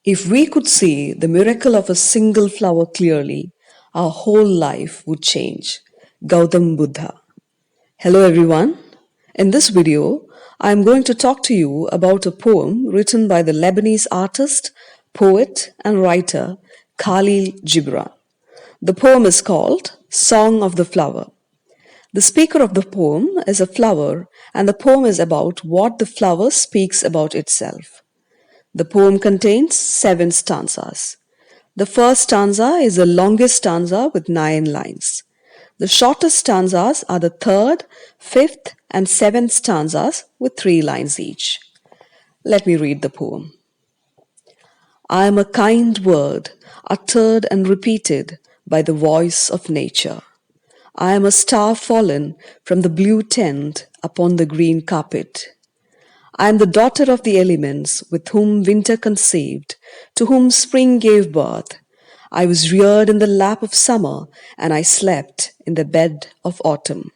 If we could see the miracle of a single flower clearly, our whole life would change. Gautam Buddha. Hello everyone. In this video, I am going to talk to you about a poem written by the Lebanese artist, poet, and writer Khalil Gibran. The poem is called Song of the Flower. The speaker of the poem is a flower, and the poem is about what the flower speaks about itself. The poem contains 7 stanzas. The first stanza is the longest stanza with 9 lines. The shortest stanzas are the third, fifth, and seventh stanzas with 3 lines each. Let me read the poem. I am a kind word, uttered and repeated by the voice of nature. I am a star fallen from the blue tent upon the green carpet. I am the daughter of the elements, with whom winter conceived, to whom spring gave birth. I was reared in the lap of summer, and I slept in the bed of autumn.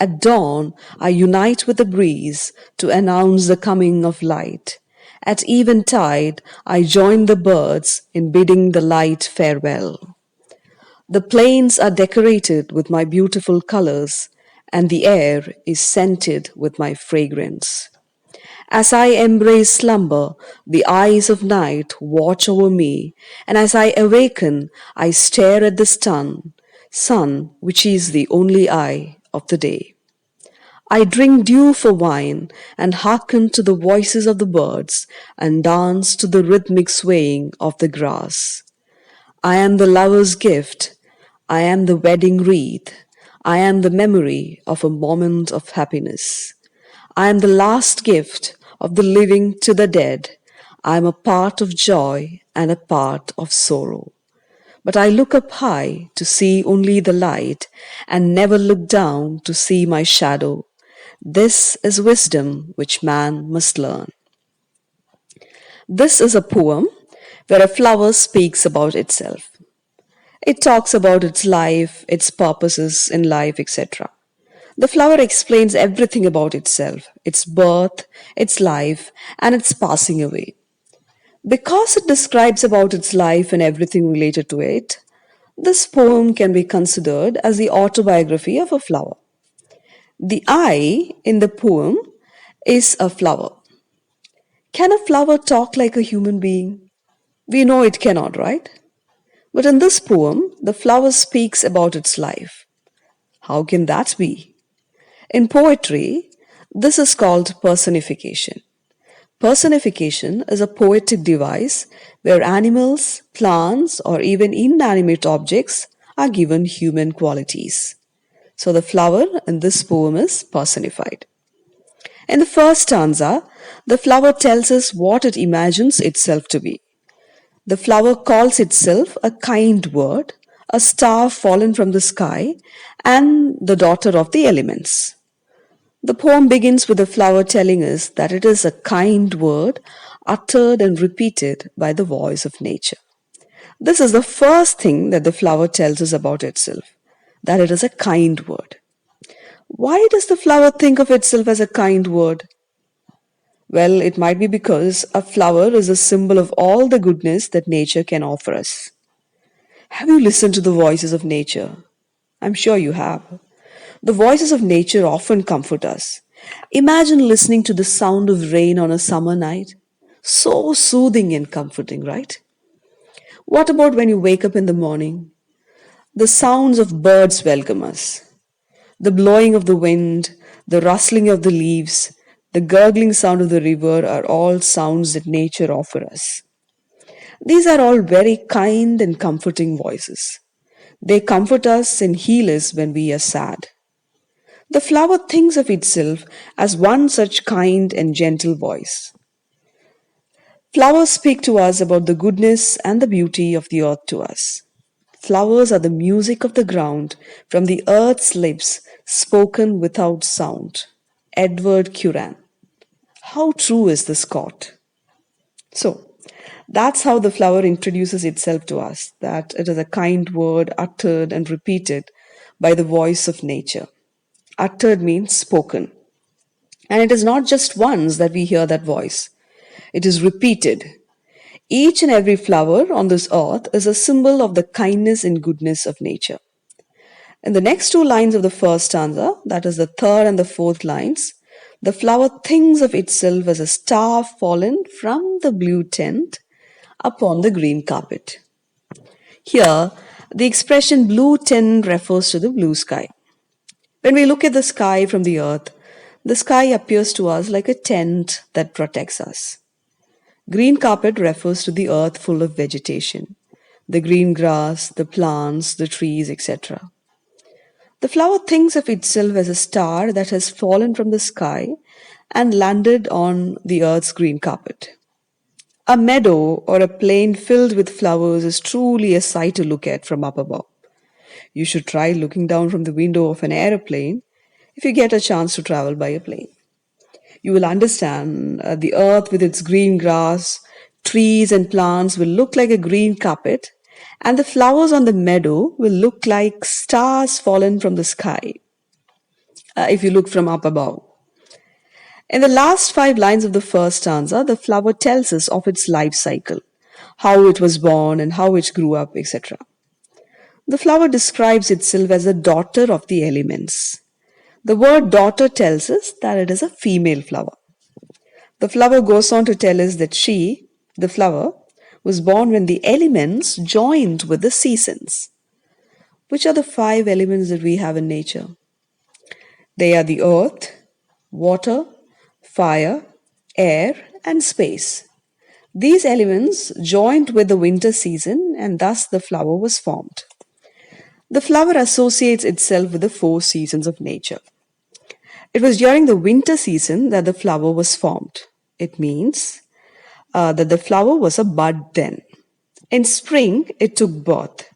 At dawn, I unite with the breeze to announce the coming of light. At eventide, I join the birds in bidding the light farewell. The plains are decorated with my beautiful colors, and the air is scented with my fragrance. As I embrace slumber, the eyes of night watch over me, and as I awaken, I stare at the sun, which is the only eye of the day. I drink dew for wine, and hearken to the voices of the birds, and dance to the rhythmic swaying of the grass. I am the lover's gift, I am the wedding wreath, I am the memory of a moment of happiness. I am the last gift of the living to the dead. I am a part of joy and a part of sorrow. But I look up high to see only the light and never look down to see my shadow. This is wisdom which man must learn. This is a poem where a flower speaks about itself. It talks about its life, its purposes in life, etc. The flower explains everything about itself, its birth, its life, and its passing away. Because it describes about its life and everything related to it, this poem can be considered as the autobiography of a flower. The I in the poem is a flower. Can a flower talk like a human being? We know it cannot, right? But in this poem, the flower speaks about its life. How can that be? In poetry, this is called personification. Personification is a poetic device where animals, plants, or even inanimate objects are given human qualities. So the flower in this poem is personified. In the first stanza, the flower tells us what it imagines itself to be. The flower calls itself a kind word, a star fallen from the sky, and the daughter of the elements. The poem begins with the flower telling us that it is a kind word uttered and repeated by the voice of nature. This is the first thing that the flower tells us about itself, that it is a kind word. Why does the flower think of itself as a kind word? Well, it might be because a flower is a symbol of all the goodness that nature can offer us. Have you listened to the voices of nature? I'm sure you have. The voices of nature often comfort us. Imagine listening to the sound of rain on a summer night. So soothing and comforting, right? What about when you wake up in the morning? The sounds of birds welcome us. The blowing of the wind, the rustling of the leaves, the gurgling sound of the river are all sounds that nature offers us. These are all very kind and comforting voices. They comfort us and heal us when we are sad. The flower thinks of itself as one such kind and gentle voice. Flowers speak to us about the goodness and the beauty of the earth to us. Flowers are the music of the ground from the earth's lips spoken without sound. Edward Curran. How true is this quote? So, that's how the flower introduces itself to us, that it is a kind word uttered and repeated by the voice of nature. Uttered means spoken. And it is not just once that we hear that voice. It is repeated. Each and every flower on this earth is a symbol of the kindness and goodness of nature. In the next two lines of the first stanza, that is the third and the fourth lines, the flower thinks of itself as a star fallen from the blue tent upon the green carpet. Here, the expression blue tent refers to the blue sky. When we look at the sky from the earth, the sky appears to us like a tent that protects us. Green carpet refers to the earth full of vegetation, the green grass, the plants, the trees, etc. The flower thinks of itself as a star that has fallen from the sky and landed on the earth's green carpet. A meadow or a plain filled with flowers is truly a sight to look at from up above. You should try looking down from the window of an aeroplane if you get a chance to travel by a plane. You will understand the earth with its green grass, trees, and plants will look like a green carpet, and the flowers on the meadow will look like stars fallen from the sky if you look from up above. In the last five lines of the first stanza, the flower tells us of its life cycle, how it was born and how it grew up, etc. The flower describes itself as a daughter of the elements. The word daughter tells us that it is a female flower. The flower goes on to tell us that she, the flower, was born when the elements joined with the seasons. Which are the five elements that we have in nature? They are the earth, water, fire, air, and space. These elements joined with the winter season, and thus the flower was formed. The flower associates itself with the four seasons of nature. It was during the winter season that the flower was formed. It means that the flower was a bud then. In spring, it took birth.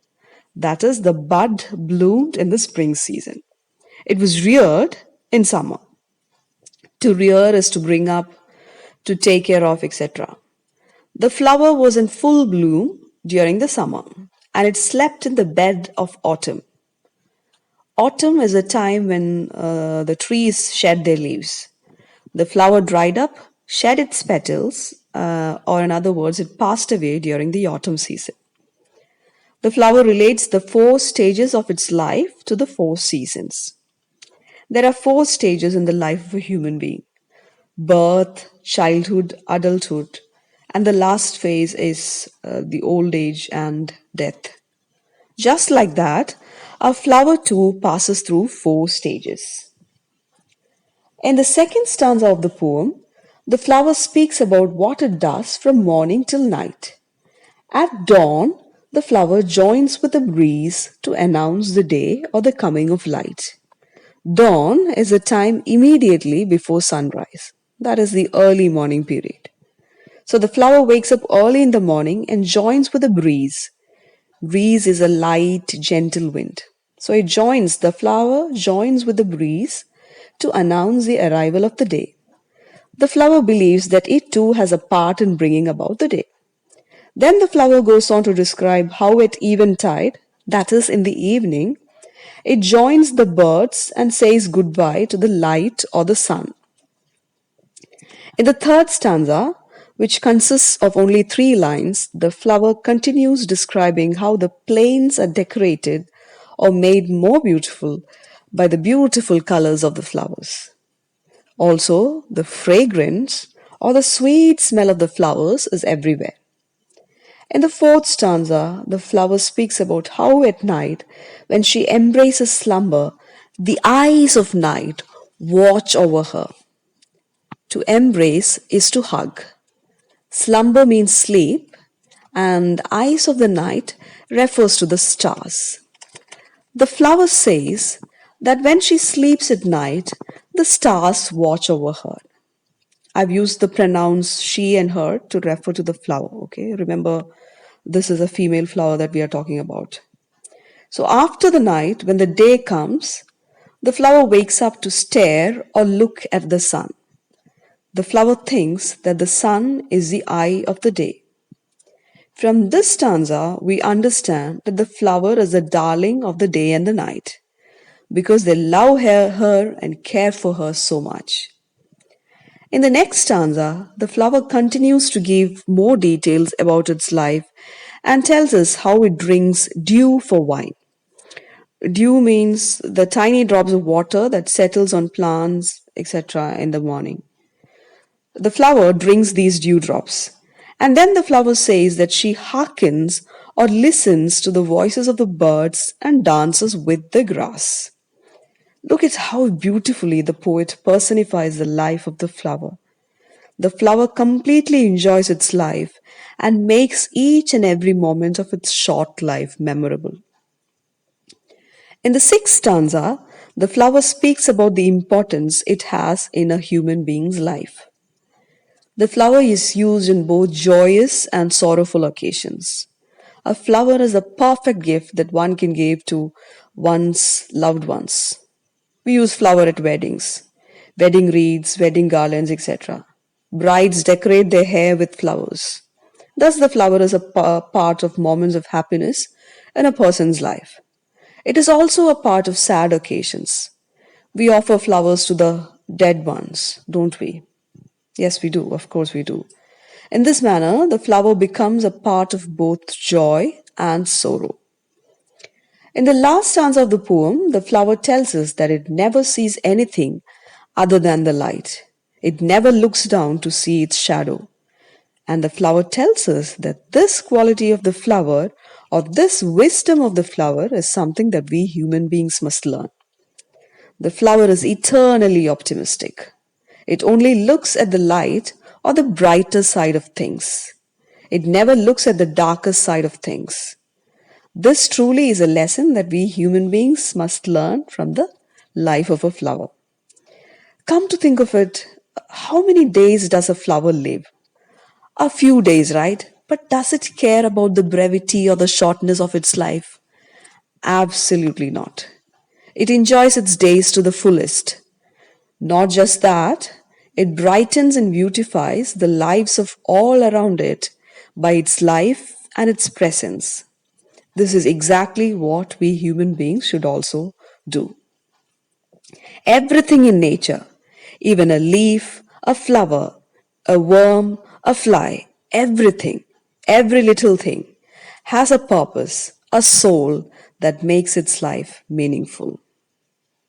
That is, the bud bloomed in the spring season. It was reared in summer. To rear is to bring up, to take care of, etc. The flower was in full bloom during the summer, and it slept in the bed of autumn. Autumn is a time when the trees shed their leaves. The flower dried up, shed its petals, or in other words, it passed away during the autumn season. The flower relates the four stages of its life to the four seasons. There are four stages in the life of a human being: birth, childhood, adulthood, and the last phase is the old age and death. Just like that, a flower too passes through four stages. In the second stanza of the poem, the flower speaks about what it does from morning till night. At dawn, the flower joins with the breeze to announce the day or the coming of light. Dawn is a time immediately before sunrise. That is the early morning period. So the flower wakes up early in the morning and joins with the breeze. Breeze is a light, gentle wind. So the flower joins with the breeze to announce the arrival of the day. The flower believes that it too has a part in bringing about the day. Then the flower goes on to describe how at eventide, that is in the evening, it joins the birds and says goodbye to the light or the sun. In the third stanza, which consists of only three lines, the flower continues describing how the plains are decorated or made more beautiful by the beautiful colors of the flowers. Also, the fragrance or the sweet smell of the flowers is everywhere. In the fourth stanza, the flower speaks about how at night, when she embraces slumber, the eyes of night watch over her. To embrace is to hug. Slumber means sleep, and eyes of the night refers to the stars. The flower says that when she sleeps at night, the stars watch over her. I've used the pronouns she and her to refer to the flower, okay? Remember, this is a female flower that we are talking about. So after the night, when the day comes, the flower wakes up to stare or look at the sun. The flower thinks that the sun is the eye of the day. From this stanza, we understand that the flower is the darling of the day and the night because they love her and care for her so much. In the next stanza, the flower continues to give more details about its life and tells us how it drinks dew for wine. Dew means the tiny drops of water that settles on plants, etc., in the morning. The flower drinks these dewdrops. And then the flower says that she hearkens or listens to the voices of the birds and dances with the grass. Look at how beautifully the poet personifies the life of the flower. The flower completely enjoys its life and makes each and every moment of its short life memorable. In the sixth stanza, the flower speaks about the importance it has in a human being's life. The flower is used in both joyous and sorrowful occasions. A flower is a perfect gift that one can give to one's loved ones. We use flower at weddings, wedding wreaths, wedding garlands, etc. Brides decorate their hair with flowers. Thus, the flower is a part of moments of happiness in a person's life. It is also a part of sad occasions. We offer flowers to the dead ones, don't we? Yes, we do. Of course, we do. In this manner, the flower becomes a part of both joy and sorrow. In the last stanza of the poem, the flower tells us that it never sees anything other than the light. It never looks down to see its shadow. And the flower tells us that this quality of the flower or this wisdom of the flower is something that we human beings must learn. The flower is eternally optimistic. It only looks at the light or the brighter side of things. It never looks at the darker side of things. This truly is a lesson that we human beings must learn from the life of a flower. Come to think of it, how many days does a flower live? A few days, right? But does it care about the brevity or the shortness of its life? Absolutely not. It enjoys its days to the fullest. Not just that, it brightens and beautifies the lives of all around it by its life and its presence. This is exactly what we human beings should also do. Everything in nature, even a leaf, a flower, a worm, a fly, everything, every little thing has a purpose, a soul that makes its life meaningful.